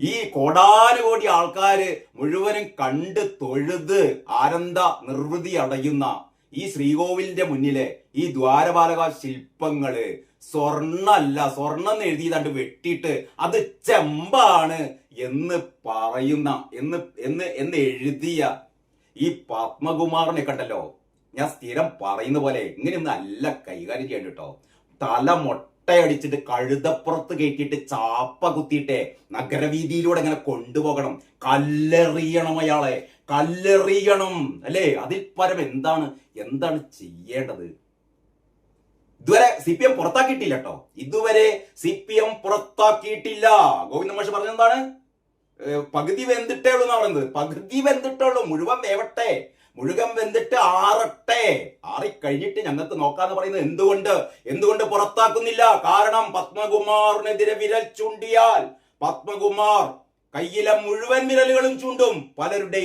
ഈ കോടാനുകോടി ആൾക്കാര് മുഴുവനും കണ്ട് തൊഴുത് ആനന്ദ നിർവൃതി അടയുന്ന ഈ ശ്രീകോവിലിന്റെ മുന്നിലെ ഈ ദ്വാരപാലക ശില്പങ്ങള് സ്വർണ്ണല്ല, സ്വർണ്ണം എഴുതിയതാണ്ട് വെട്ടിയിട്ട് അത് ചെമ്പാണ് എന്ന് പറയുന്ന എന്ന് എഴുതിയ ഈ പത്മകുമാറിനെ കണ്ടല്ലോ, ഞാൻ സ്ഥിരം പറയുന്ന പോലെ ഇങ്ങനെയൊന്നും അല്ല കൈകാര്യം ചെയ്യണ്ട കേട്ടോ. തല മൊട്ടയടിച്ചിട്ട് കഴുതപ്പുറത്ത് കയറ്റിയിട്ട് ചാപ്പ കുത്തിയിട്ടേ നഗരവീതിയിലൂടെ ഇങ്ങനെ കൊണ്ടുപോകണം. കല്ലെറിയണം, അയാളെ കല്ലെറിയണം അല്ലേ? അതിൽ പരം എന്താണ് ചെയ്യേണ്ടത്? ഇതുവരെ CPM പുറത്താക്കിയിട്ടില്ല കേട്ടോ. ഇതുവരെ CPM പുറത്താക്കിയിട്ടില്ല. ഗോവിന്ദ മാഷ് പറഞ്ഞെന്താണ്? പകുതി വെന്തിട്ടേ ഉള്ളൂ എന്നാ പറയുന്നത്. പകുതി വെന്തിട്ടേ ഉള്ളൂ, മുഴുവൻ വേവട്ടെ, മുഴുവൻ വെന്തിട്ട് ആറട്ടെ, ആറിക്കഴിഞ്ഞിട്ട് ഞങ്ങൾക്ക് നോക്കാന്ന് പറയുന്നത്. എന്തുകൊണ്ട് പുറത്താക്കുന്നില്ല? കാരണം പത്മകുമാറിനെതിരെ വിരൽ ചൂണ്ടിയാൽ പത്മകുമാർ കയ്യിലെ മുഴുവൻ വിരലുകളും ചൂണ്ടും പലരുടെയും.